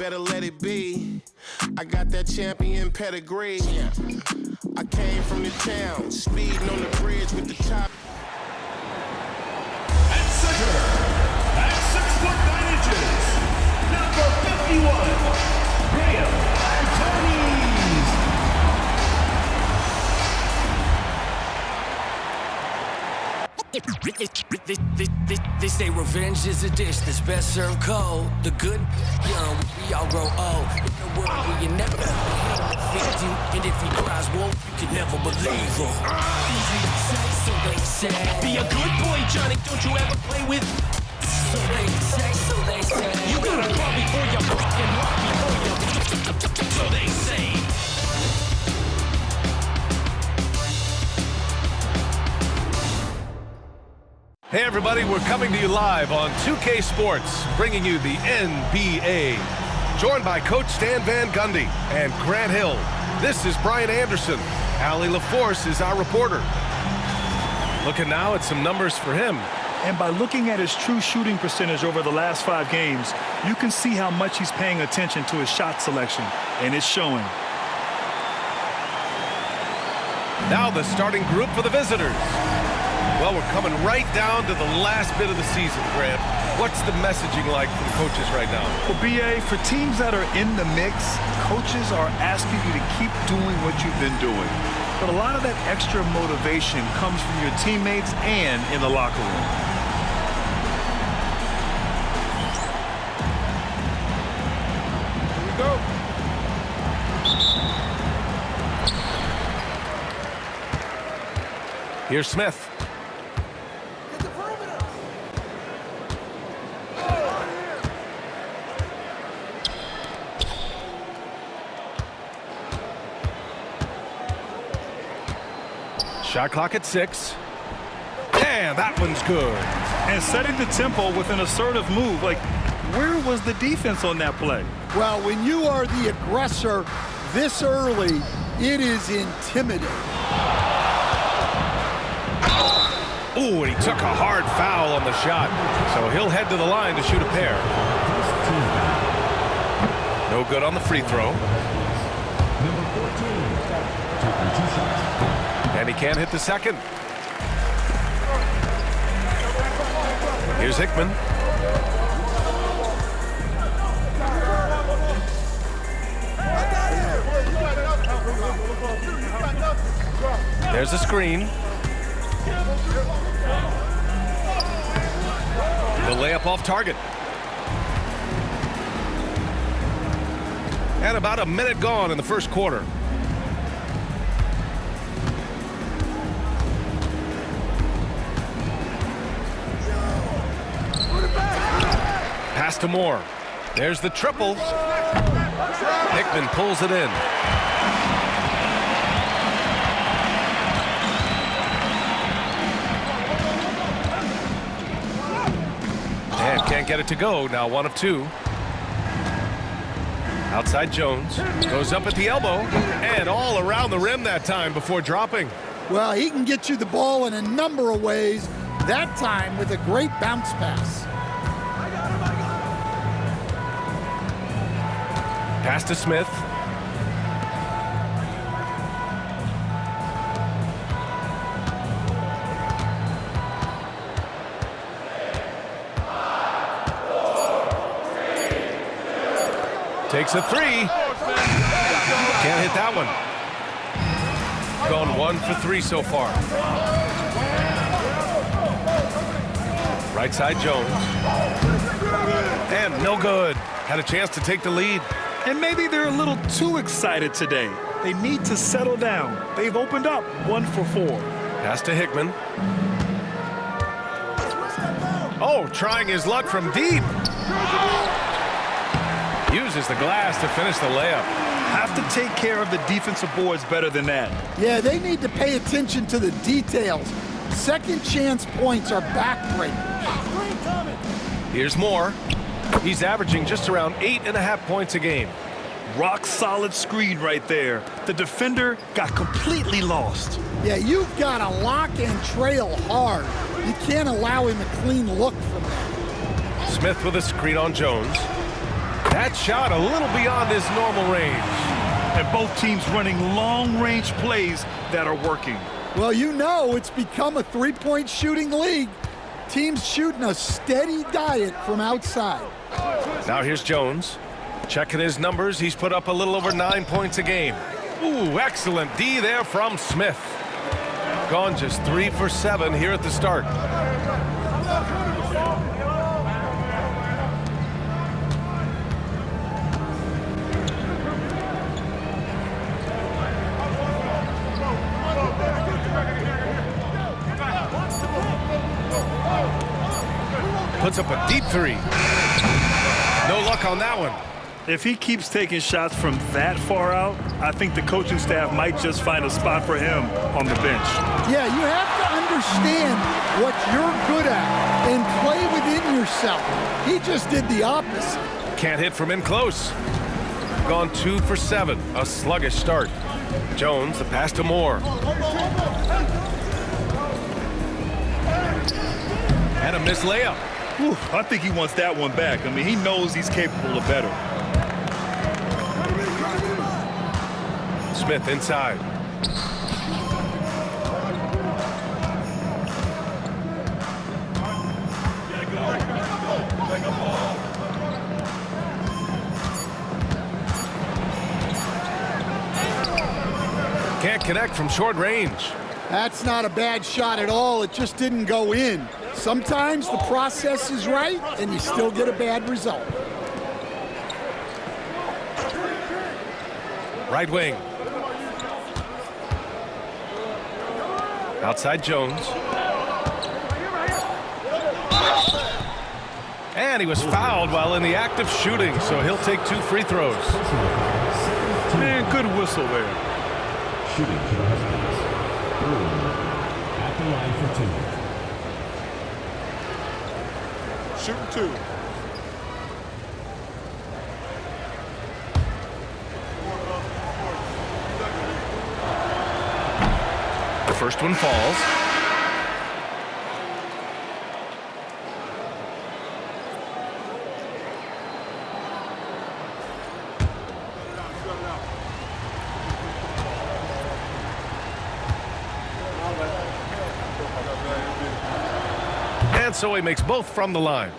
better let it be. I got that champion pedigree. I came from the town, speeding on the bridge with the top. At center, at 6'9", number 51, Graham Antonis. They say revenge is a dish that's best served cold. The good, young, we all grow old. In a world where you never defeat you, and if he cries wolf, you can never believe him. Easy to say, so they say. Be a good boy, Johnny. Don't you ever play with? So they say, so they say. You gotta crawl before you walk and walk before you. So they say. Hey everybody, we're coming to you live on 2K Sports, bringing you the NBA. Joined by Coach Stan Van Gundy and Grant Hill. This is Brian Anderson. Allie LaForce is our reporter. Looking now at some numbers for him. And by looking at his true shooting percentage over the last 5 games, you can see how much he's paying attention to his shot selection, and it's showing. Now the starting group for the visitors. Well, we're coming right down to the last bit of the season, Grant. What's the messaging like from coaches right now? Well, BA, for teams that are in the mix, coaches are asking you to keep doing what you've been doing. But a lot of that extra motivation comes from your teammates and in the locker room. Here we go. Here's Smith. Shot clock at 6. And that one's good. And setting the tempo with an assertive move. Like, where was the defense on that play? Well, when you are the aggressor this early, it is intimidating. Ooh, and he took a hard foul on the shot. So he'll head to the line to shoot a pair. No good on the free throw. And he can't hit the second. Here's Hickman. There's a screen. The layup off target. And about a minute gone in the first quarter. Pass to Moore. There's the triple. Hickman pulls it in. And can't get it to go. Now 1 of 2. Outside Jones. Goes up at the elbow. And all around the rim that time before dropping. Well, he can get you the ball in a number of ways. That time with a great bounce pass. Pass to Smith. Takes a 3. Can't hit that one. Gone 1 for 3 so far. Right side Jones. And no good. Had a chance to take the lead. And maybe they're a little too excited today. They need to settle down. They've opened up 1 for 4. Pass to Hickman. Oh, trying his luck from deep. Uses the glass to finish the layup. Have to take care of the defensive boards better than that. Yeah, they need to pay attention to the details. Second chance points are backbreakers. Here's Moore. He's averaging just around 8.5 points a game. Rock solid screen right there. The defender got completely lost. Yeah, you've got to lock and trail hard. You can't allow him a clean look from that. Smith with a screen on Jones. That That shot a little beyond his normal range. And both teams running long-range plays that are working. Well, you know it's become a three-point shooting league. Teams shooting a steady diet from outside. Now here's Jones. Checking his numbers, he's put up a little over 9 points a game. Ooh, excellent D there from Smith. Gone just 3 for 7 here at the start. Puts up a deep three. No luck on that one. If he keeps taking shots from that far out, I think the coaching staff might just find a spot for him on the bench. Yeah, you have to understand what you're good at and play within yourself. He just did the opposite. Can't hit from in close. Gone 2 for 7. A sluggish start. Jones, the pass to Moore. And a missed layup. Whew, I think he wants that one back. I mean, he knows he's capable of better. Smith inside. Can't connect from short range. That's not a bad shot at all. It just didn't go in. Sometimes the process is right and you still get a bad result. Right wing. Outside Jones. And he was fouled while in the act of shooting, so he'll take 2 free throws. Man, good whistle there. Shooting at the line for 2. Shooting 2. The first one falls. And so he makes both from the line.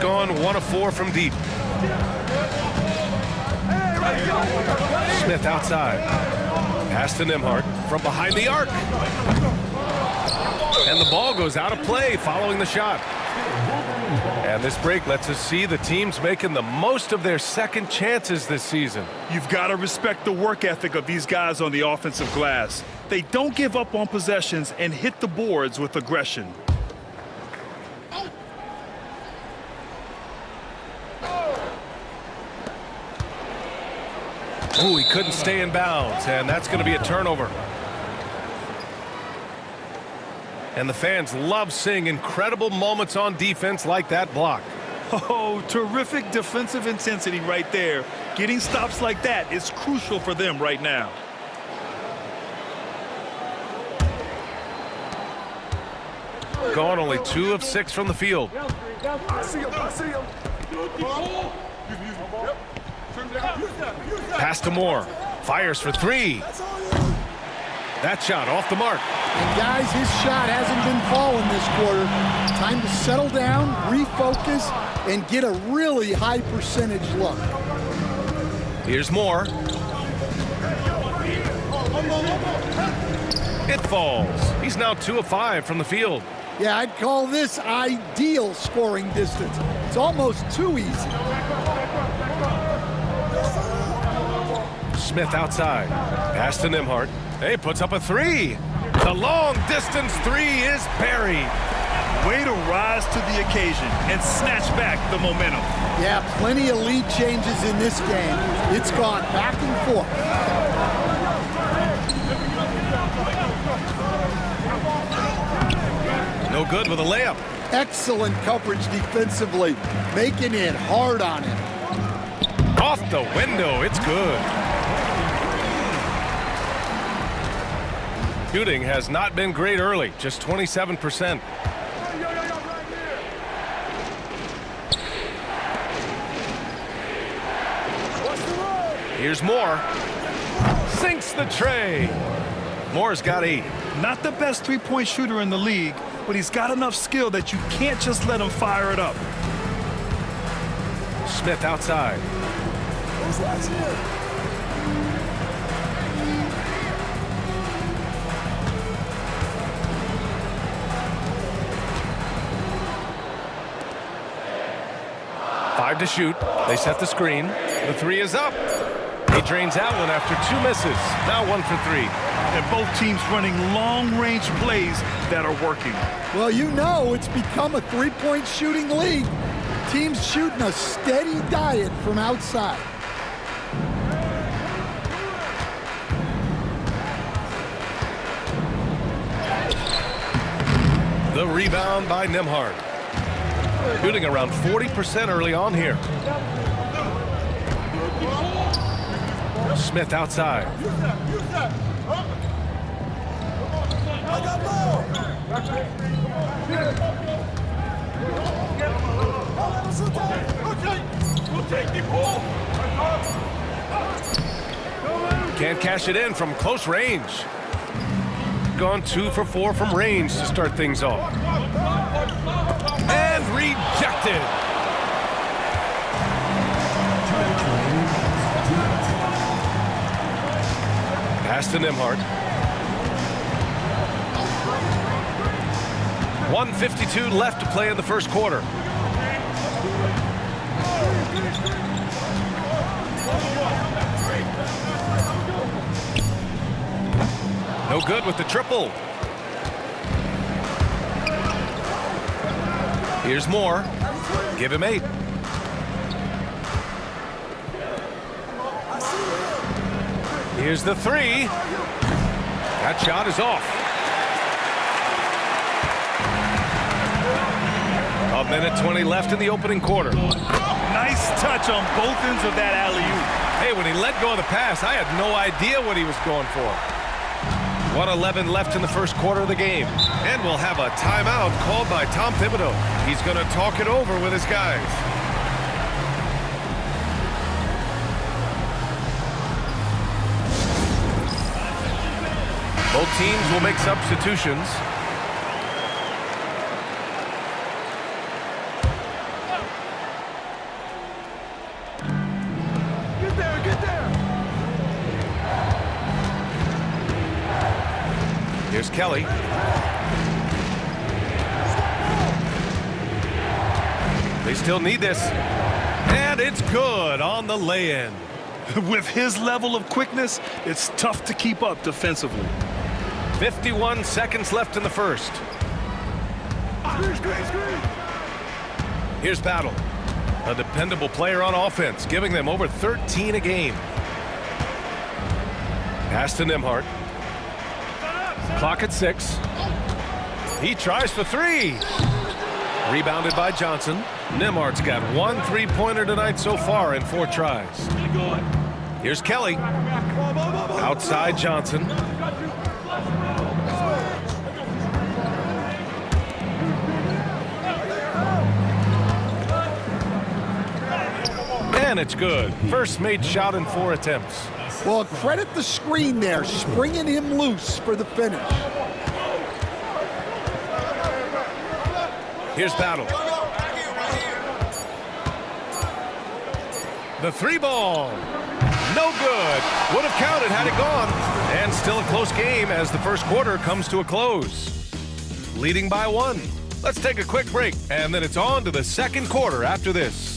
Gone 1 of 4 from deep. Smith outside. Pass to Nembhard from behind the arc. And the ball goes out of play following the shot. And this break lets us see the teams making the most of their second chances this season. You've got to respect the work ethic of these guys on the offensive glass. They don't give up on possessions and hit the boards with aggression. Ooh, he couldn't stay in bounds, and that's going to be a turnover. And the fans love seeing incredible moments on defense like that block. Oh, terrific defensive intensity right there. Getting stops like that is crucial for them right now. Gone only 2 of 6 from the field. Pass to Moore. Fires for 3. That shot off the mark. And guys, his shot hasn't been falling this quarter. Time to settle down, refocus, and get a really high percentage look. Here's Moore. It falls. He's now 2 of 5 from the field. Yeah, I'd call this ideal scoring distance. It's almost too easy. Smith outside. Pass to Nembhard. Hey, puts up a 3. The long distance 3 is buried. Way to rise to the occasion and snatch back the momentum. Yeah, plenty of lead changes in this game. It's gone back and forth. No good with a layup. Excellent coverage defensively, making it hard on him. Off the window, it's good. Shooting has not been great early, just 27%. Here's Moore. Sinks the tray. Moore's got 8. Not the best three-point shooter in the league, but he's got enough skill that you can't just let him fire it up. Smith outside. Five to shoot. They set the screen. The three is up. He drains that one after 2 misses. Now 1 for 3. And both teams running long-range plays that are working. Well, you know it's become a three-point shooting league. Teams shooting a steady diet from outside. The rebound by Nembhard. Shooting around 40% early on here. Smith outside. Can't cash it in from close range. Gone 2 for 4 from range to start things off. And rejected. Pass to Nembhard. 1:52 left to play in the first quarter. No good with the triple. Here's Moore. Give him 8. Here's the 3. That shot is off. 1:20 left in the opening quarter. Nice touch on both ends of that alley-oop. Hey, when he let go of the pass, I had no idea what he was going for. 1:11 left in the first quarter of the game. And we'll have a timeout called by Tom Thibodeau. He's going to talk it over with his guys. Both teams will make substitutions. Get there! Here's Kelly. They still need this. And it's good on the lay-in. With his level of quickness, it's tough to keep up defensively. 51 seconds left in the first. Here's Battle. A dependable player on offense, giving them over 13 a game. Pass to Nembhard. Clock at 6. He tries for 3. Rebounded by Johnson. Nembhard's got 1 3-pointer tonight so far in 4 tries. Here's Kelly. Outside Johnson. And it's good. First made shot in 4 attempts. Well, credit the screen there, springing him loose for the finish. Here's Battle. The 3-ball. No good. Would have counted had it gone. And still a close game as the first quarter comes to a close. Leading by 1. Let's take a quick break, and then it's on to the second quarter after this.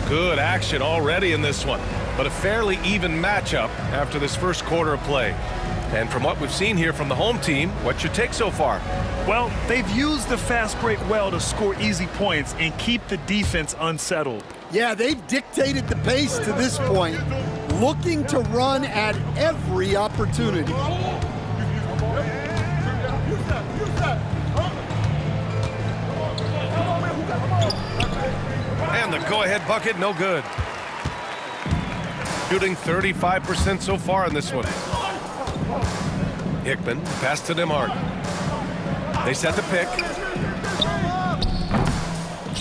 Good action already in this one, but a fairly even matchup after this first quarter of play. And from what we've seen here from the home team, what's your take so far? Well, they've used the fast break well to score easy points and keep the defense unsettled. Yeah, they've dictated the pace to this point, looking to run at every opportunity. And the go-ahead bucket, no good. Shooting 35% so far in this one. Hickman, pass to Nimhart. They set the pick.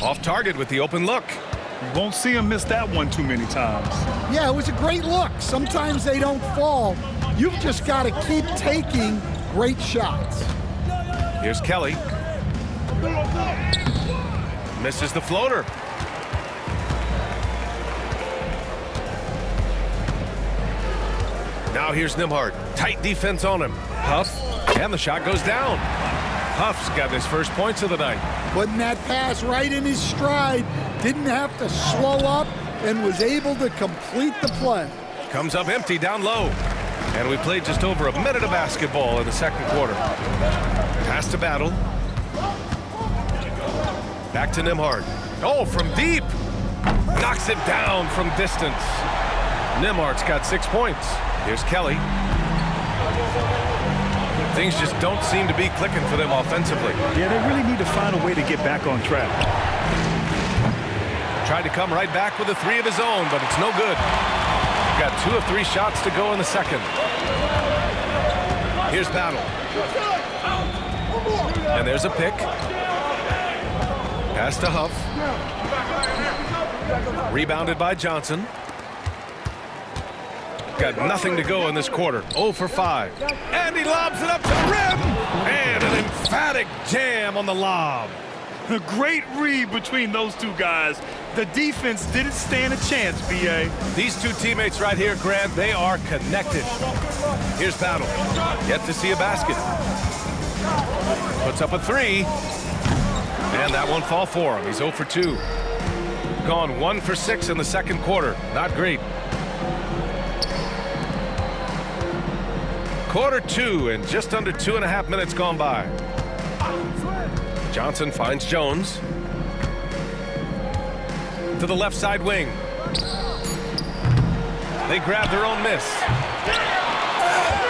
Off target with the open look. You won't see him miss that one too many times. Yeah, it was a great look. Sometimes they don't fall. You've just got to keep taking great shots. Here's Kelly. Misses the floater. Now here's Nimhart. Tight defense on him. Huff, and the shot goes down. Huff's got his first points of the night. Putting that pass right in his stride. Didn't have to slow up and was able to complete the play. Comes up empty down low. And we played just over a minute of basketball in the second quarter. Pass to Battle. Back to Nimhart. Oh, from deep. Knocks it down from distance. Nimhart's got 6 points. Here's Kelly. Things just don't seem to be clicking for them offensively. Yeah, they really need to find a way to get back on track. Tried to come right back with a 3 of his own, but it's no good. Got 2 of 3 shots to go in the second. Here's Battle. And there's a pick. Pass to Huff. Rebounded by Johnson. Got nothing to go in this quarter. 0 for 5. And he lobs it up to the rim. And an emphatic jam on the lob. A great read between those two guys. The defense didn't stand a chance, B.A. These two teammates right here, Grant, they are connected. Here's Battle. Yet to see a basket. Puts up a 3. And that won't fall for him. He's 0 for 2. Gone 1 for 6 in the second quarter. Not great. Quarter 2 and just under 2.5 minutes gone by. Johnson finds Jones. To the left side wing. They grab their own miss.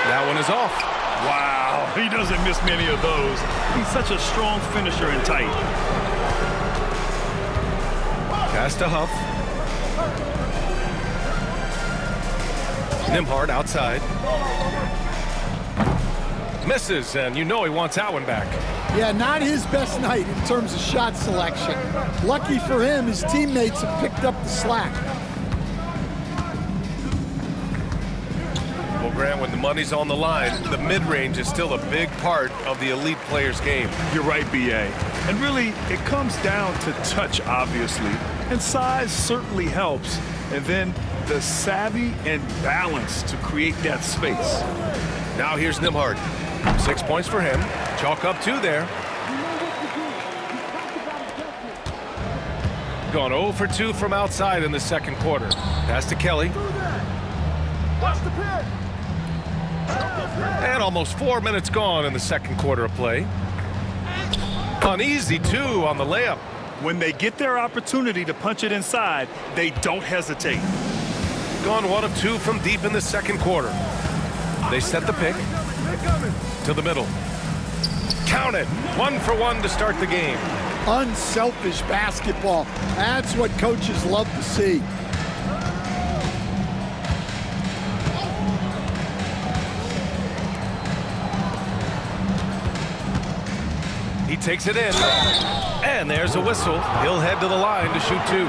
That one is off. Wow, he doesn't miss many of those. He's such a strong finisher and tight. Pass to Huff. Nimhart outside. Misses, and you know he wants that one back. Yeah, not his best night in terms of shot selection. Lucky for him, his teammates have picked up the slack. Well, Grant, when the money's on the line, the mid-range is still a big part of the elite player's game. You're right, B.A. And really, it comes down to touch, obviously. And size certainly helps. And then the savvy and balance to create that space. Now here's Nimhart. 6 points for him. Chalk up 2 there. Gone 0 for 2 from outside in the second quarter. Pass to Kelly. And almost 4 minutes gone in the second quarter of play. Uneasy 2 on the layup. When they get their opportunity to punch it inside, they don't hesitate. Gone 1 of 2 from deep in the second quarter. They set the pick to the middle. Count it. 1 for 1 to start the game. Unselfish basketball. That's what coaches love to see. He takes it in. And there's a whistle. He'll head to the line to shoot 2.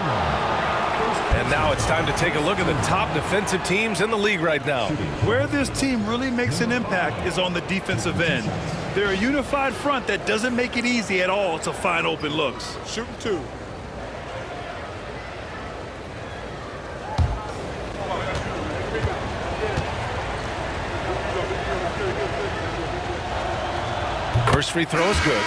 And now it's time to take a look at the top defensive teams in the league right now. Where this team really makes an impact is on the defensive end. They're a unified front that doesn't make it easy at all to find open looks. Shooting 2. First free throw is good.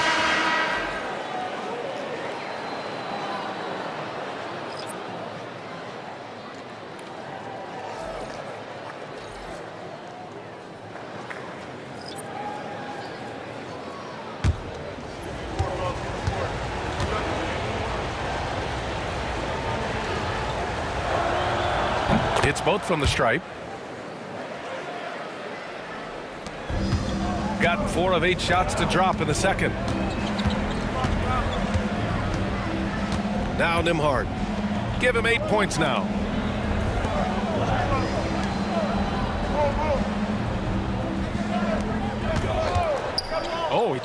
It's both from the stripe. Got 4 of 8 shots to drop in the second. Now Nimhart. Give him 8 points now.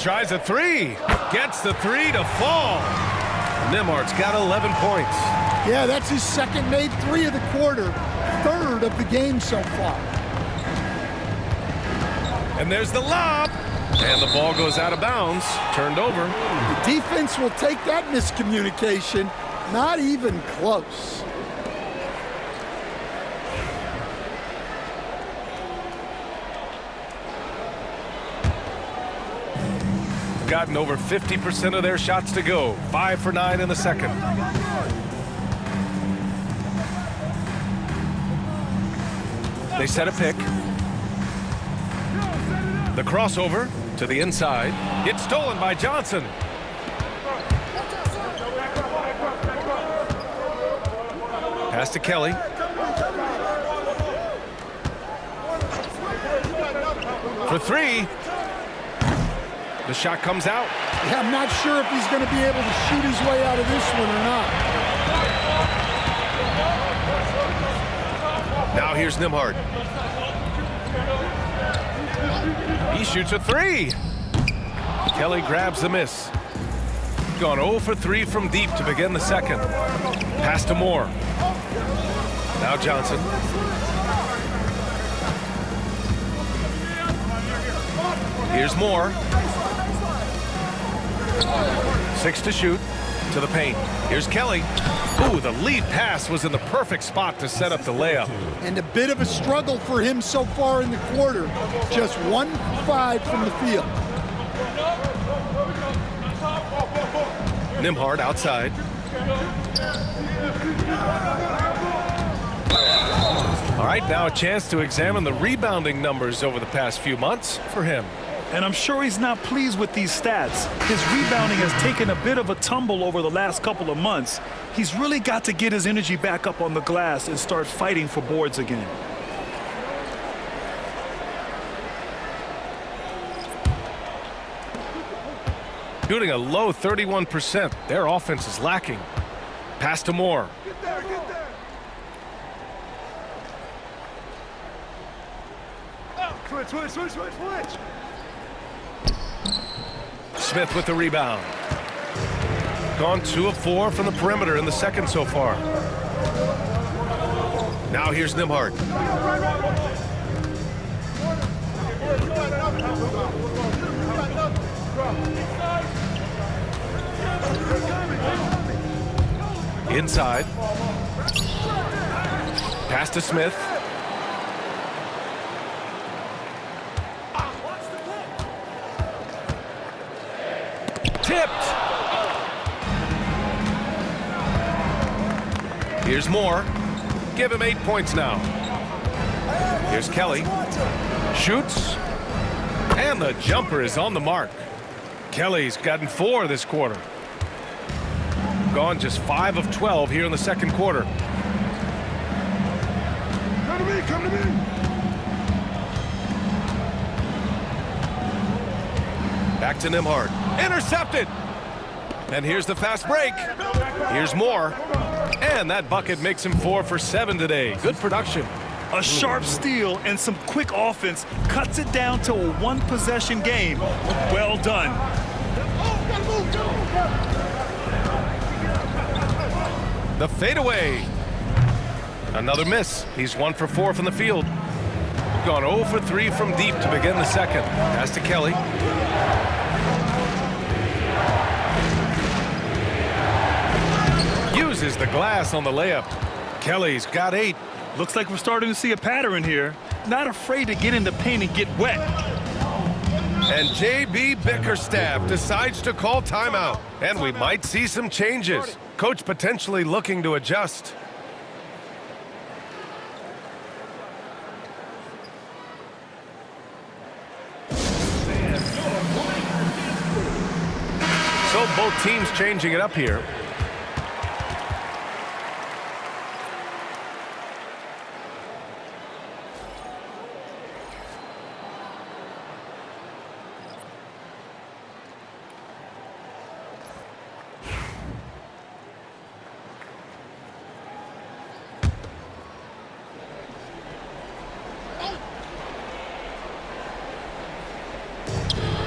tries a three. Gets the three to fall. Nembhard's got 11 points. Yeah, that's his second made three of the quarter, third of the game so far. And there's the lob. And the ball goes out of bounds, turned over. The defense will take that miscommunication. Not even close. Gotten over 50% of their shots to go. 5 for 9 in the second. They set a pick. The crossover to the inside. It's stolen by Johnson. Pass to Kelly. For three. The shot comes out. Yeah, I'm not sure if he's going to be able to shoot his way out of this one or not. Now here's Nembhard. He shoots a three. Kelly grabs the miss. Gone 0 for 3 from deep to begin the second. Pass to Moore. Now Johnson. Here's Moore. 6 to shoot. To the paint. Here's Kelly. Ooh, the lead pass was in the perfect spot to set up the layup. And a bit of a struggle for him so far in the quarter. Just 1-5 from the field. Nembhard outside. All right, now a chance to examine the rebounding numbers over the past few months for him. And I'm sure he's not pleased with these stats. His rebounding has taken a bit of a tumble over the last couple of months. He's really got to get his energy back up on the glass and start fighting for boards again. Shooting a low 31%. Their offense is lacking. Pass to Moore. Get there, get there. Oh, switch. Smith with the rebound. Gone 2 of 4 from the perimeter in the second so far. Now here's Nembhard. Inside. Pass to Smith. Tipped. Here's Moore. Give him 8 points now. Here's Kelly. Shoots. And the jumper is on the mark. Kelly's gotten 4 this quarter. Gone just 5 of 12 here in the second quarter. Come to me. Back to Nembhard. Intercepted. And here's the fast break. Here's Moore. And that bucket makes him 4 for 7 today. Good production. A sharp steal and some quick offense cuts it down to a one-possession game. Well done. The fadeaway. Another miss. He's 1 for 4 from the field. Gone 0 for 3 from deep to begin the second. Pass to Kelly. Uses the glass on the layup. Kelly's got 8. Looks like we're starting to see a pattern here. Not afraid to get in the paint and get wet. And J.B. Bickerstaff decides to call timeout. And we might see some changes. Coach potentially looking to adjust. So both teams changing it up here.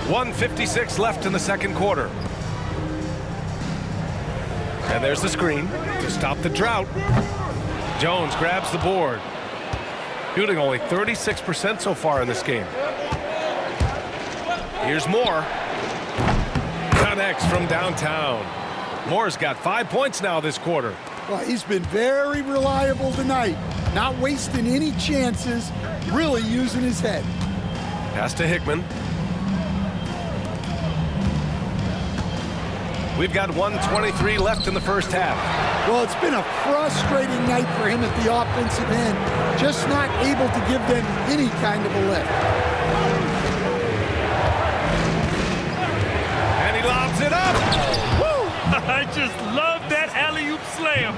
1:56 left in the second quarter. And there's the screen to stop the drought. Jones grabs the board. Shooting only 36% so far in this game. Here's Moore. Connects from downtown. Moore's got 5 points now this quarter. Well, he's been very reliable tonight. Not wasting any chances, really using his head. Pass to Hickman. We've got 1:23 left in the first half. Well, it's been a frustrating night for him at the offensive end. Just not able to give them any kind of a lift. And he lobs it up. Woo! I just love that alley-oop slam.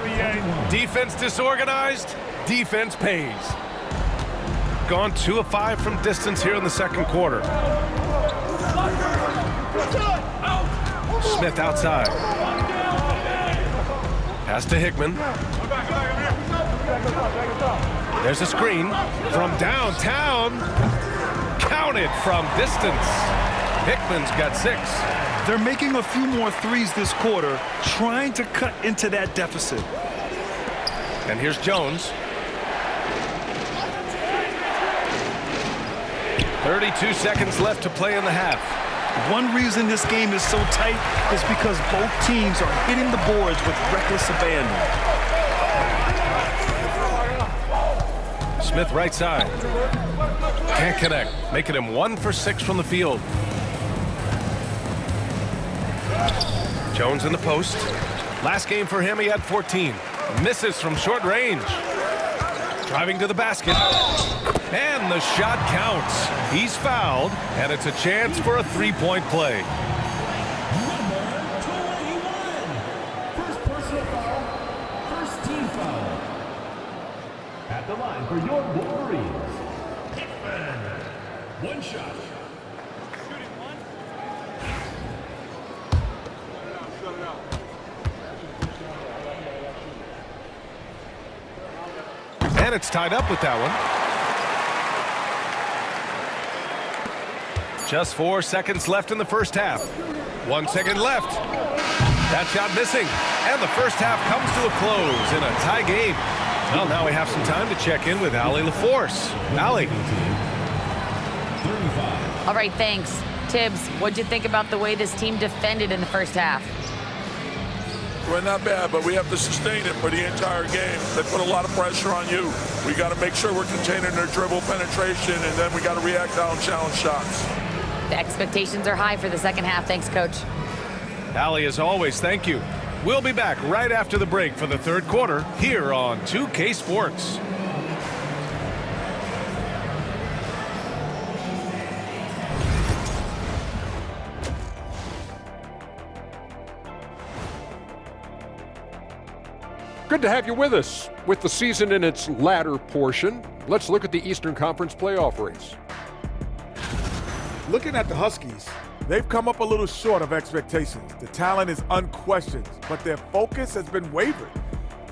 Defense disorganized. Defense pays. Gone 2 of 5 from distance here in the second quarter. Smith outside. Pass to Hickman. There's a screen from downtown. Counted from distance. Hickman's got 6. They're making a few more threes this quarter, trying to cut into that deficit. And here's Jones. 32 seconds left to play in the half. One reason this game is so tight is because both teams are hitting the boards with reckless abandon. Smith right side. Can't connect, making him 1 for 6 from the field. Jones in the post. Last game for him, he had 14. Misses from short range. Driving to the basket. And the shot counts. He's fouled, and it's a chance for a three-point play. Number 21. First personal foul. First team foul. At the line for your Wolverines. Hickman. One shot. And it's tied up with that one. Just 4 seconds left in the first half. 1 second left. That shot missing. And the first half comes to a close in a tie game. Well, now we have some time to check in with Allie LaForce. Allie. All right, thanks. Tibbs, what'd you think about the way this team defended in the first half? Well, not bad, but we have to sustain it for the entire game. They put a lot of pressure on you. We got to make sure we're containing their dribble penetration, and then we got to react down challenge shots. The expectations are high for the second half. Thanks, Coach. Allie, as always, thank you. We'll be back right after the break for the third quarter here on 2K Sports. Good to have you with us. With the season in its latter portion, let's look at the Eastern Conference playoff race. Looking at the Huskies, they've come up a little short of expectations. The talent is unquestioned, but their focus has been wavering.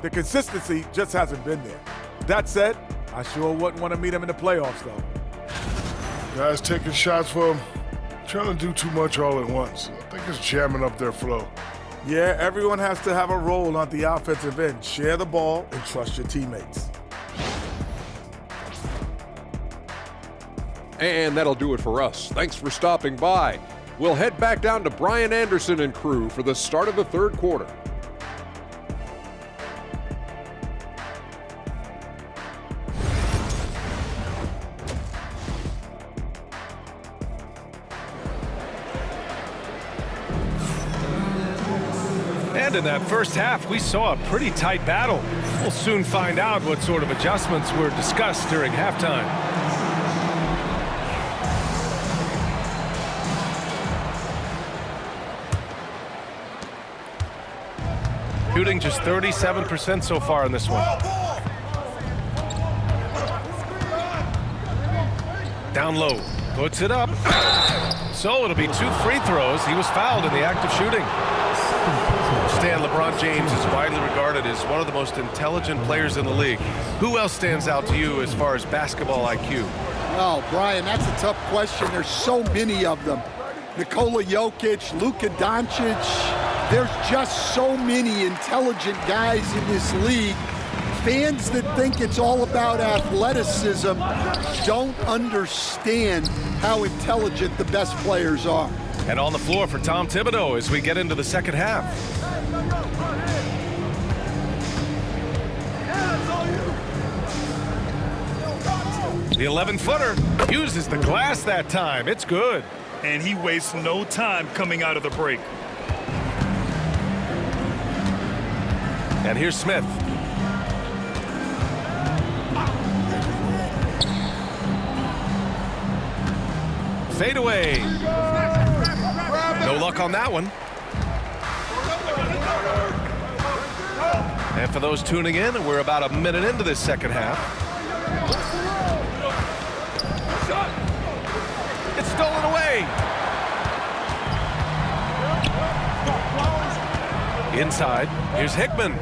The consistency just hasn't been there. That said, I sure wouldn't want to meet them in the playoffs, though. Guys taking shots for them, trying to do too much all at once. I think it's jamming up their flow. Yeah, everyone has to have a role on the offensive end. Share the ball and trust your teammates. And that'll do it for us. Thanks for stopping by. We'll head back down to Brian Anderson and crew for the start of the third quarter. And in that first half, we saw a pretty tight battle. We'll soon find out what sort of adjustments were discussed during halftime. Shooting just 37% so far in this one. Down low, puts it up. So it'll be 2 free throws. He was fouled in the act of shooting. Stan, LeBron James is widely regarded as one of the most intelligent players in the league. Who else stands out to you as far as basketball IQ? Oh, Brian, that's a tough question. There's so many of them. Nikola Jokic, Luka Doncic. There's just so many intelligent guys in this league. Fans that think it's all about athleticism don't understand how intelligent the best players are. And on the floor for Tom Thibodeau as we get into the second half. The 11-footer uses the glass that time. It's good. And he wastes no time coming out of the break. And here's Smith. Fade away. No luck on that one. And for those tuning in, we're about a minute into this second half. It's stolen away. Inside, here's Hickman.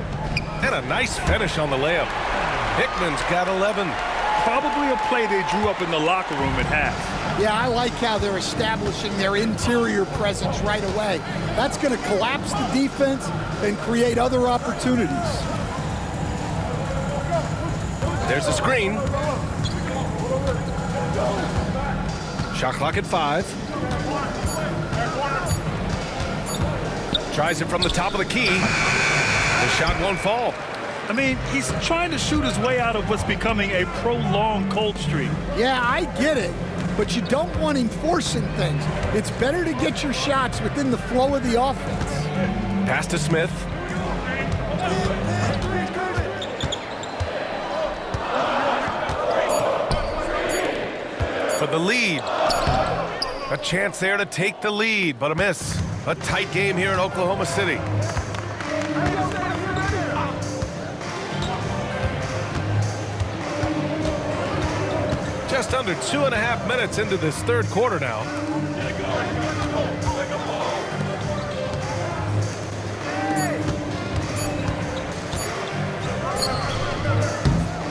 And a nice finish on the layup. Hickman's got 11. Probably a play they drew up in the locker room at half. Yeah, I like how they're establishing their interior presence right away. That's going to collapse the defense and create other opportunities. There's the screen. Shot clock at 5. Tries it from the top of the key. The shot won't fall. I mean, he's trying to shoot his way out of what's becoming a prolonged cold streak. Yeah, I get it, but you don't want him forcing things. It's better to get your shots within the flow of the offense. Pass to Smith. For the lead. A chance there to take the lead, but a miss. A tight game here in Oklahoma City. Just under 2.5 minutes into this third quarter now.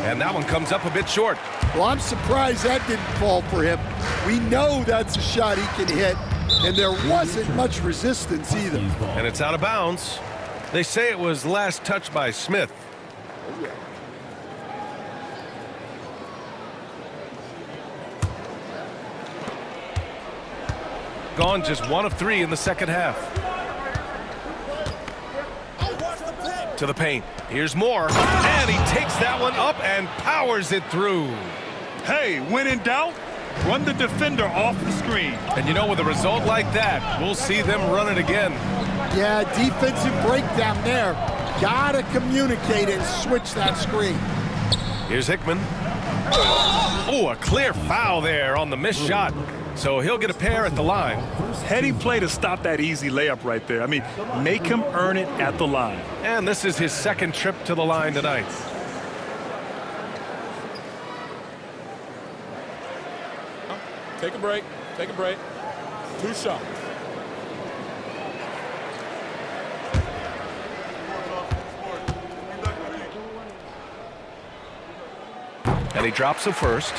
And that one comes up a bit short. Well, I'm surprised that didn't fall for him. We know that's a shot he can hit, and there wasn't much resistance either. And it's out of bounds. They say it was last touched by Smith. Gone just 1 of 3 in the second half. To the paint. Here's more. And he takes that one up and powers it through. Hey, when in doubt, run the defender off the screen. And you know, with a result like that, we'll see them run it again. Yeah, defensive breakdown there. Gotta communicate and switch that screen. Here's Hickman. Oh, a clear foul there on the missed shot. So he'll get a pair at the line. Heady play to stop that easy layup right there. I mean, make him earn it at the line. And this is his second trip to the line tonight. Take a break. Take a break. 2 shots. And he drops the first.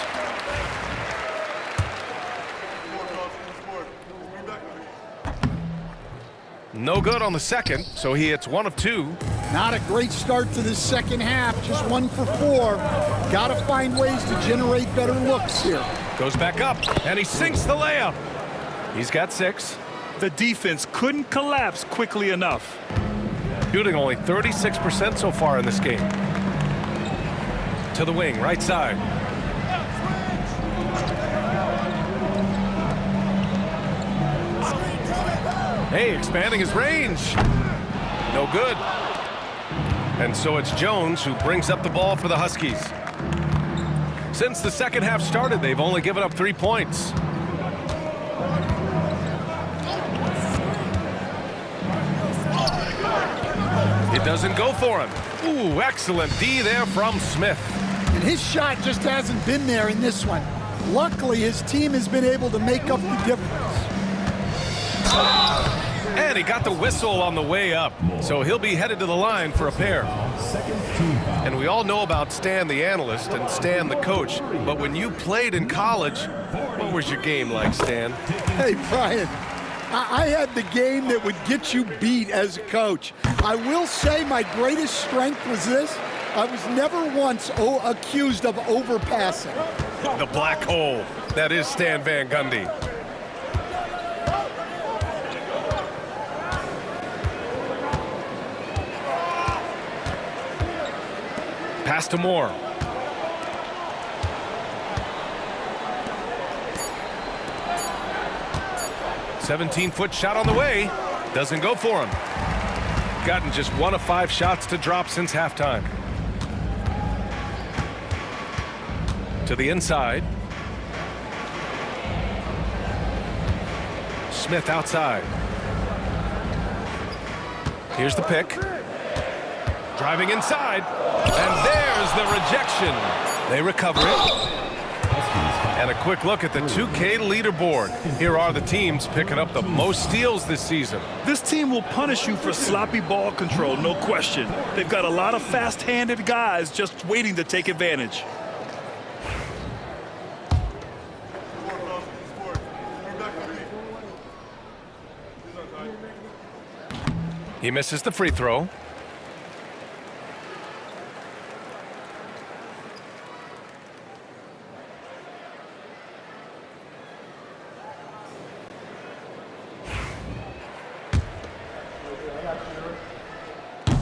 No good on the second, so he hits 1 of 2. Not a great start to this second half, just 1 for 4. Gotta find ways to generate better looks here. Goes back up, and he sinks the layup. He's got 6. The defense couldn't collapse quickly enough. Shooting only 36% so far in this game. To the wing, right side. Hey, expanding his range. No good. And so it's Jones who brings up the ball for the Huskies. Since the second half started, they've only given up 3 points. It doesn't go for him. Ooh, excellent D there from Smith. And his shot just hasn't been there in this one. Luckily, his team has been able to make up the difference. And he got the whistle on the way up, so he'll be headed to the line for a pair. And we all know about Stan the analyst and Stan the coach, but when you played in college, what was your game like, Stan? Hey, Brian, I had the game that would get you beat as a coach. I will say my greatest strength was this. I was never once accused of overpassing. The black hole. That is Stan Van Gundy. Pass to Moore. "17-foot shot on the way." Doesn't go for him. Gotten just 1 of 5 shots to drop since halftime. To the inside. Smith outside. Here's the pick. Driving inside. And there's the rejection. They recover it. And a quick look at the 2K leaderboard. Here are the teams picking up the most steals this season. This team will punish you for sloppy ball control, no question. They've got a lot of fast-handed guys just waiting to take advantage. He misses the free throw.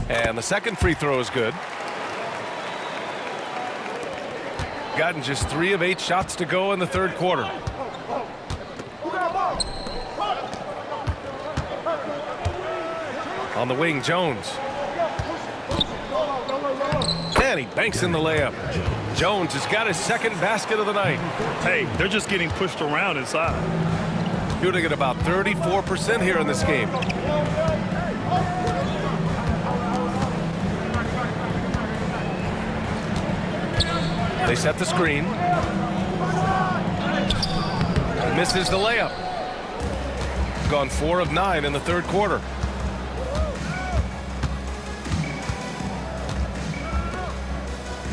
And the second free throw is good. Gotten just 3 of 8 shots to go in the third quarter. On the wing, Jones. And he banks in the layup. Jones has got his second basket of the night. Hey, they're just getting pushed around inside. Shooting at about 34% here in this game. They set the screen. Misses the layup. Gone 4 of 9 in the third quarter.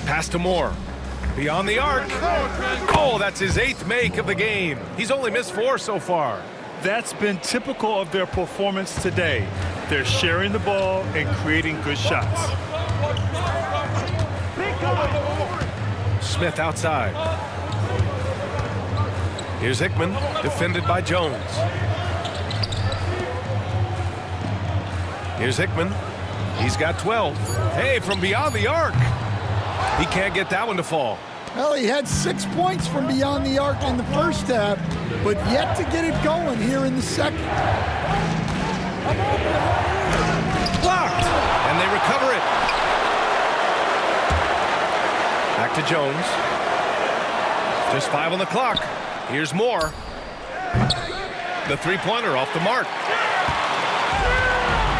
Pass to Moore. Beyond the arc. Oh, that's his 8th make of the game. He's only missed 4 so far. That's been typical of their performance today. They're sharing the ball and creating good shots. Smith outside. Here's Hickman, defended by Jones. Here's Hickman. He's got 12. Hey, from beyond the arc. He can't get that one to fall. Well, he had 6 points from beyond the arc in the first half, but yet to get it going here in the second. Blocked, and they recover it. Back to Jones. Just 5 on the clock. Here's Moore. The three-pointer off the mark.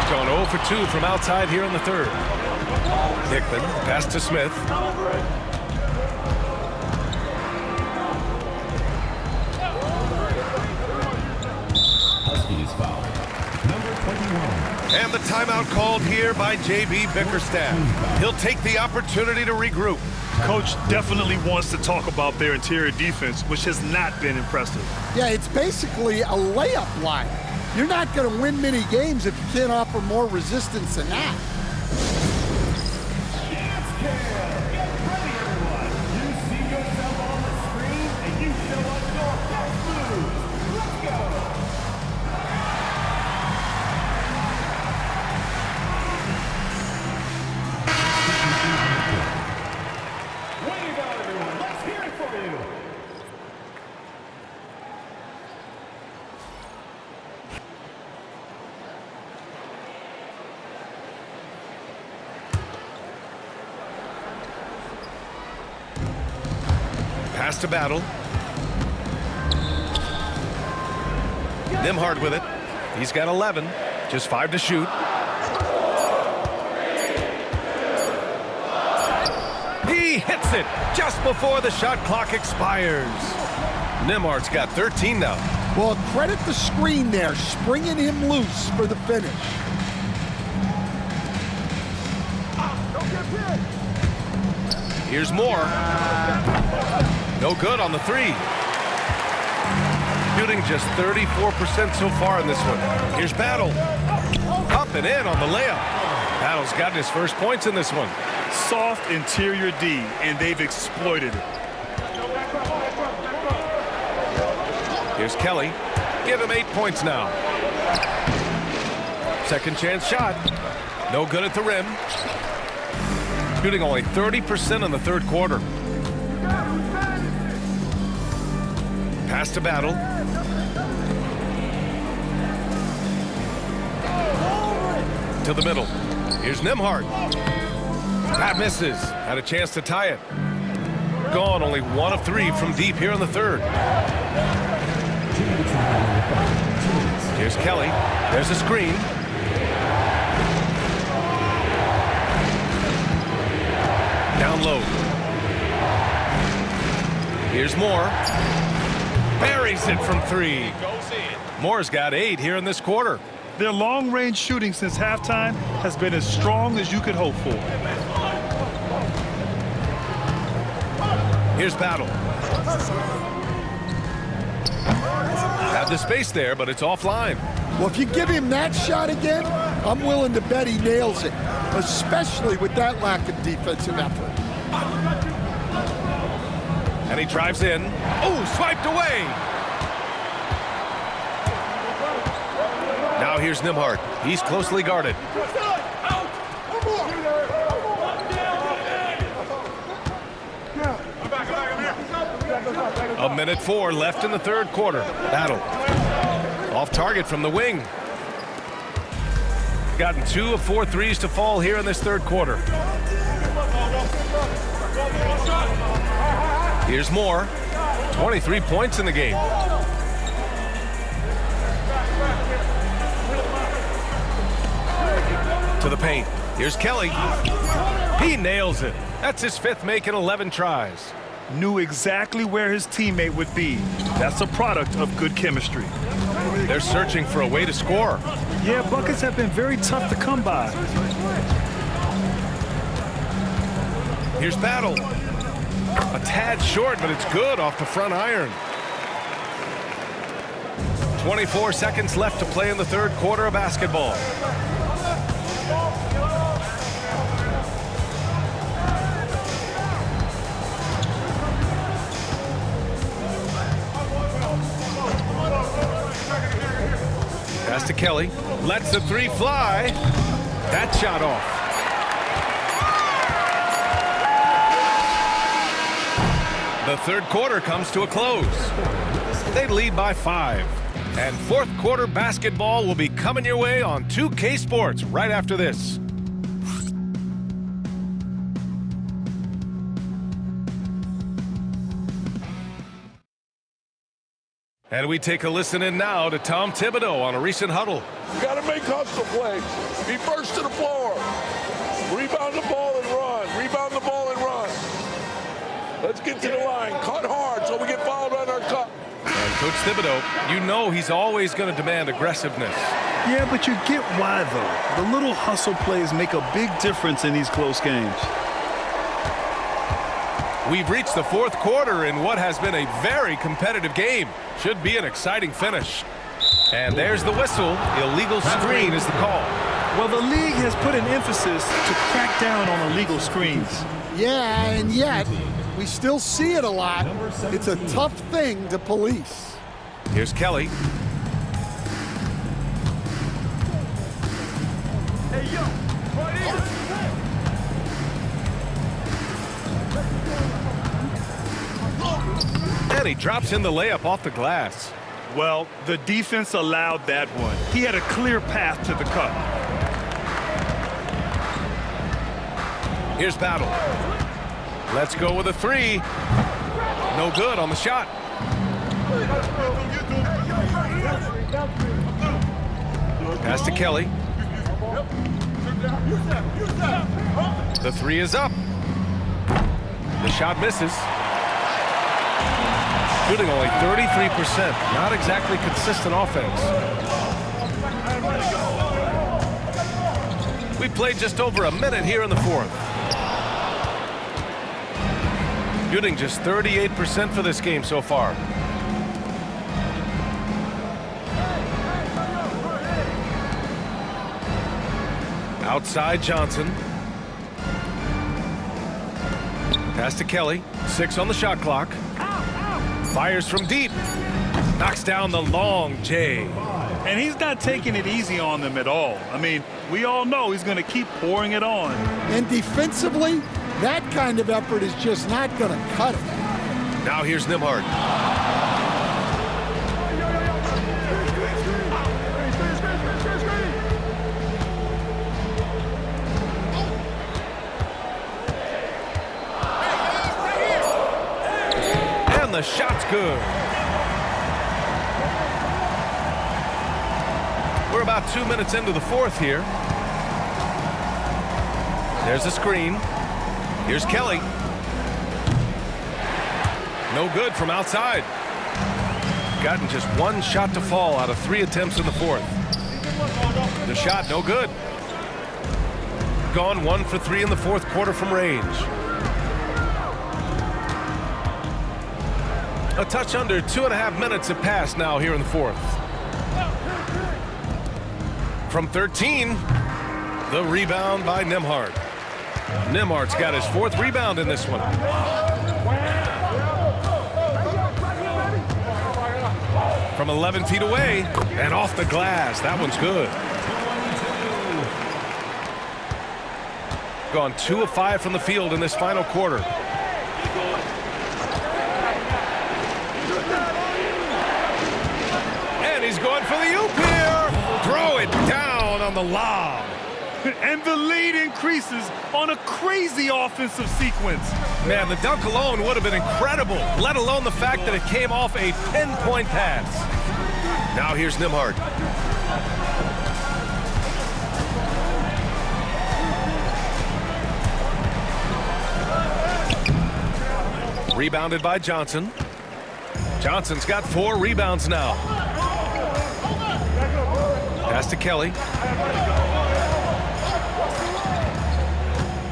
Gone 0 for 2 from outside here in the third. Hickman, pass to Smith. And the timeout called here by J.B. Bickerstaff. He'll take the opportunity to regroup. Coach definitely wants to talk about their interior defense, which has not been impressive. Yeah, it's basically a layup line. You're not going to win many games if you can't offer more resistance than that. Pass to Battle. Nimhard with it. He's got 11. Just 5 to shoot. He hits it just before the shot clock expires. Nimhard's got 13 now. Well, credit the screen there, springing him loose for the finish. Here's Moore. No good on the 3. Shooting just 34% so far in this one. Here's Battle. Up and in on the layup. Battle's gotten his first points in this one. Soft interior D, and they've exploited it. Here's Kelly. Give him 8 points now. Second chance shot. No good at the rim. Shooting only 30% in the third quarter. Pass to Battle. To the middle. Here's Nembhard. That misses. Had a chance to tie it. Gone only 1 of 3 from deep here in the third. Here's Kelly. There's a screen. Down low. Here's Moore. Buries it from 3. Moore's got 8 here in this quarter. Their long-range shooting since halftime has been as strong as you could hope for. Here's Battle. Had the space there, but it's offline. Well, if you give him that shot again, I'm willing to bet he nails it, especially with that lack of defensive effort. And he drives in. Oh, swiped away. Now here's Nembhard. He's closely guarded. A minute 4 left in the third quarter. Battle. Off target from the wing. Gotten 2 of 4 threes to fall here in this third quarter. Here's Moore. 23 points in the game. To the paint. Here's Kelly. He nails it. That's his 5th make in 11 tries. Knew exactly where his teammate would be. That's a product of good chemistry. They're searching for a way to score. Yeah, buckets have been very tough to come by. Here's Battle. A tad short, but it's good off the front iron. 24 seconds left to play in the third quarter of basketball. Pass to Kelly. Lets the 3 fly. That shot off. The third quarter comes to a close. They lead by 5. And fourth quarter basketball will be coming your way on 2K Sports right after this. And we take a listen in now to Tom Thibodeau on a recent huddle. You got to make hustle plays. Be first to the floor. Rebound the ball and run. Rebound the ball and run. Let's get to the line. Cut hard so we get fouled on our cut. And Coach Thibodeau, you know he's always going to demand aggressiveness. Yeah, but you get why, though. The little hustle plays make a big difference in these close games. We've reached the fourth quarter in what has been a very competitive game. Should be an exciting finish. And there's the whistle. Illegal screen is the call. Well, the league has put an emphasis to crack down on illegal screens. Yeah, and yet we still see it a lot. It's a tough thing to police. Here's Kelly. Hey, yo, And he drops in the layup off the glass. Well, the defense allowed that one. He had a clear path to the cup. Here's Battle. Let's go with a 3. No good on the shot. Pass to Kelly. The 3 is up. The shot misses. Shooting only 33%. Not exactly consistent offense. We played just over a minute here in the fourth. Shooting just 38% for this game so far. Outside Johnson. Pass to Kelly. 6 on the shot clock. Fires from deep. Knocks down the long J. And he's not taking it easy on them at all. I mean, we all know he's going to keep pouring it on. And defensively, that kind of effort is just not going to cut it. Now here's Nembhard. And the shot's good. We're about 2 minutes into the fourth here. There's a screen. Here's Kelly. No good from outside. Gotten just 1 shot to fall out of 3 attempts in the fourth. The shot, no good. Gone 1 for 3 in the fourth quarter from range. A touch under 2.5 minutes have passed now here in the fourth. From 13, the rebound by Nembhard. Nembhard's got his 4th rebound in this one. From 11 feet away and off the glass. That one's good. Gone 2 of 5 from the field in this final quarter. And he's going for the oop here. Throw it down on the lob. And the lead increases on a crazy offensive sequence. Man, the dunk alone would have been incredible, let alone the fact that it came off a pinpoint pass. Now here's Nembhard. Rebounded by Johnson. Johnson's got 4 rebounds now. Pass to Kelly.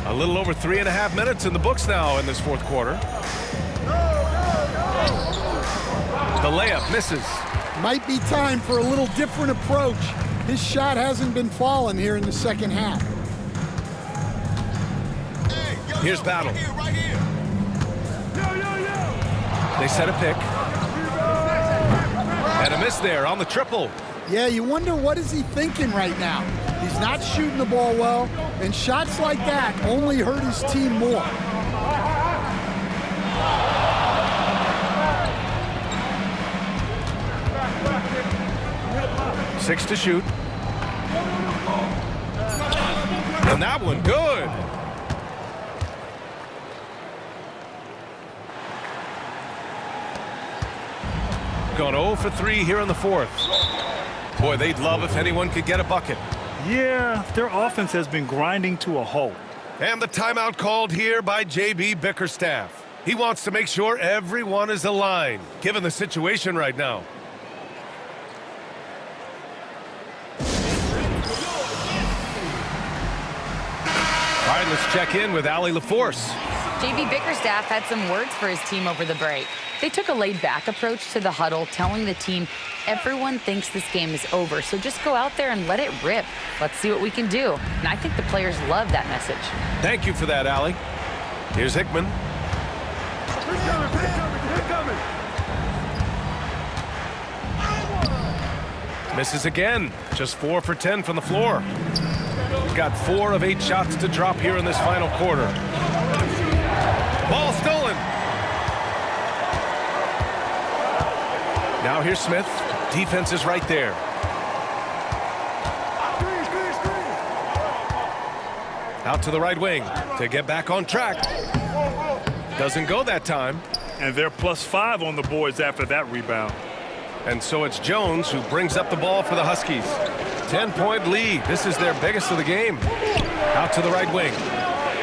A little over 3.5 minutes in the books now in this fourth quarter. The layup misses. Might be time for a little different approach. His shot hasn't been falling here in the second half. Here's Battle. They set a pick. And a miss there on the triple. Yeah, you wonder what is he thinking right now. He's not shooting the ball well, and shots like that only hurt his team more. Six to shoot. And that one good. Gone 0 for 3 here in the fourth. Boy, they'd love if anyone could get a bucket. Yeah, their offense has been grinding to a halt. And the timeout called here by J.B. Bickerstaff. He wants to make sure everyone is aligned, given the situation right now. All right, let's check in with Allie LaForce. J.B. Bickerstaff had some words for his team over the break. They took a laid-back approach to the huddle, telling the team everyone thinks this game is over, so just go out there and let it rip. Let's see what we can do. And I think the players love that message. Thank you for that, Allie. Here's Hickman. Misses again. Just 4 for 10 from the floor. Got 4 of 8 shots to drop here in this final quarter. Ball stolen. Now here's Smith. Defense is right there. Out to the right wing to get back on track. Doesn't go that time. And they're +5 on the boards after that rebound. And so it's Jones who brings up the ball for the Huskies. 10-point lead. This is their biggest of the game. Out to the right wing.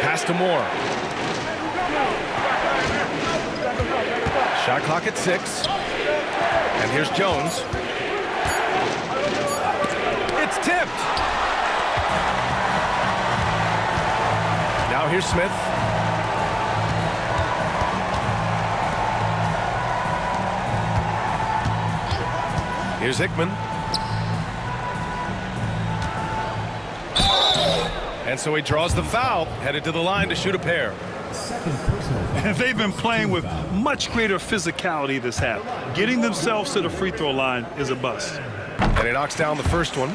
Pass to Moore. Shot clock at 6. And here's Jones. It's tipped. Now here's Smith. Here's Hickman. And so he draws the foul, headed to the line to shoot a pair. And they've been playing with much greater physicality this half. Getting themselves to the free throw line is a bust. And he knocks down the first one.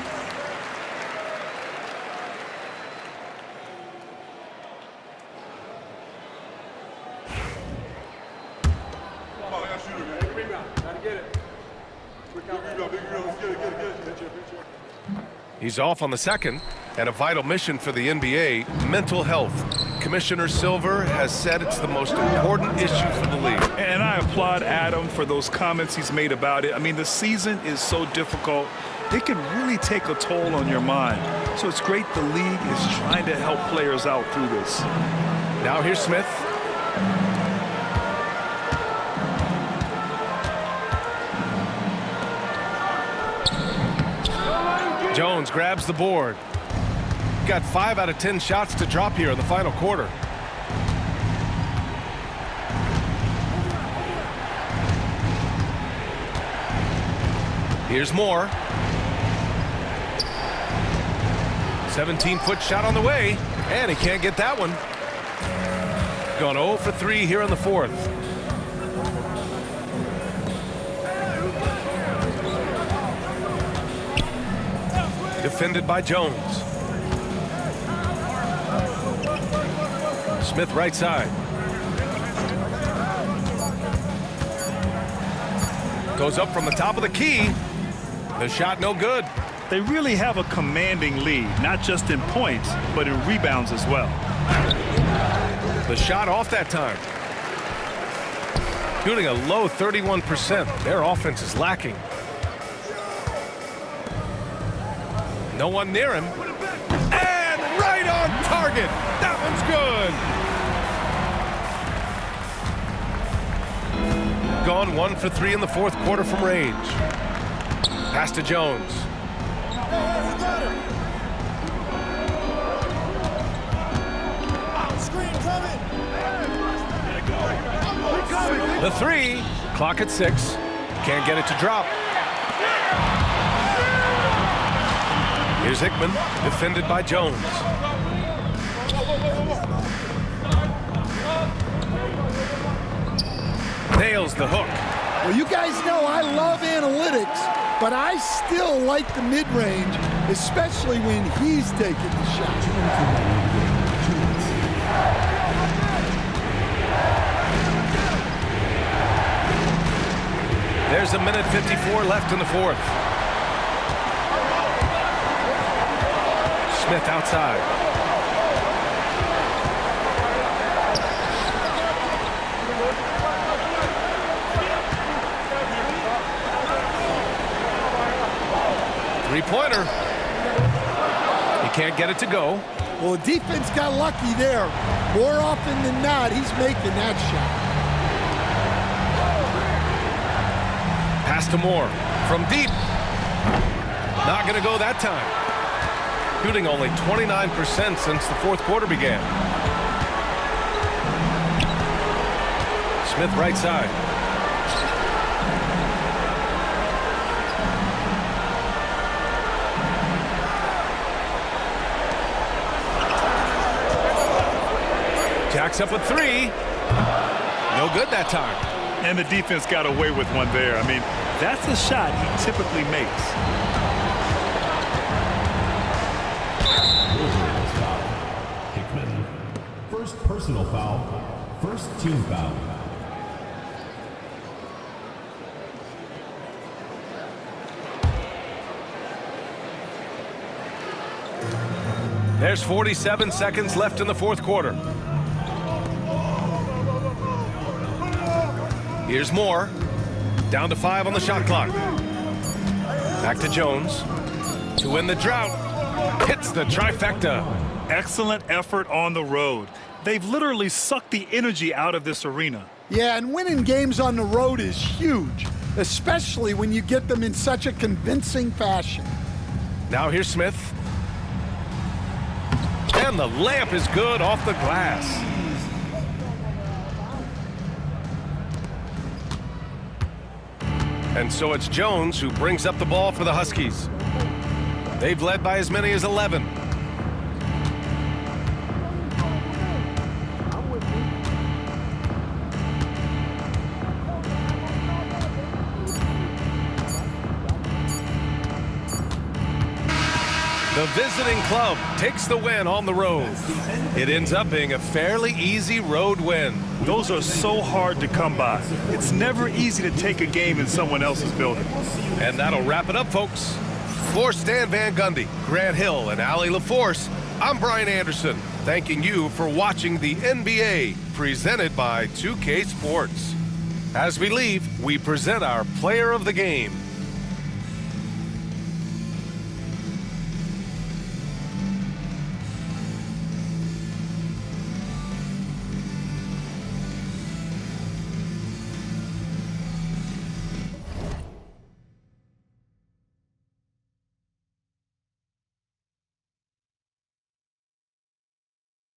He's off on the second, and a vital mission for the NBA, mental health. Commissioner Silver has said it's the most important issue for the league. And I applaud Adam for those comments he's made about it. I mean, the season is so difficult. It can really take a toll on your mind. So it's great the league is trying to help players out through this. Now here's Smith. Jones grabs the board. Got 5 out of 10 shots to drop here in the final quarter. Here's Moore. 17-foot shot on the way, and he can't get that one. Gone 0 for 3 here in the fourth. Defended by Jones. Smith right side. Goes up from the top of the key. The shot no good. They really have a commanding lead, not just in points, but in rebounds as well. The shot off that time. Shooting a low 31%. Their offense is lacking. No one near him. And right on target. That one's good. Gone 1 for 3 in the fourth quarter from range. Pass to Jones. The three. Clock at 6. Can't get it to drop. Here's Hickman, defended by Jones. Nails the hook. Well, you guys know I love analytics, but I still like the mid-range, especially when he's taking the shot. There's a minute 54 left in the fourth. Smith outside. Three-pointer. He can't get it to go. Well, the defense got lucky there. More often than not, he's making that shot. Pass to Moore from deep. Not going to go that time. Shooting only 29% since the fourth quarter began. Smith right side. Jacks up a three. No good that time. And the defense got away with one there. I mean, that's a shot he typically makes. Hickman, first personal foul, first team foul. There's 47 seconds left in the fourth quarter. Here's Moore. Down to 5 on the shot clock. Back to Jones. To win the drought. Hits the trifecta. Excellent effort on the road. They've literally sucked the energy out of this arena. Yeah, and winning games on the road is huge, especially when you get them in such a convincing fashion. Now here's Smith. And the layup is good off the glass. And so it's Jones who brings up the ball for the Huskies. They've led by as many as 11. The visiting club takes the win on the road. It ends up being a fairly easy road win. Those are so hard to come by. It's never easy to take a game in someone else's building. And that'll wrap it up, folks. For Stan Van Gundy, Grant Hill, and Allie LaForce, I'm Brian Anderson, thanking you for watching the NBA presented by 2K Sports. As we leave, we present our player of the game.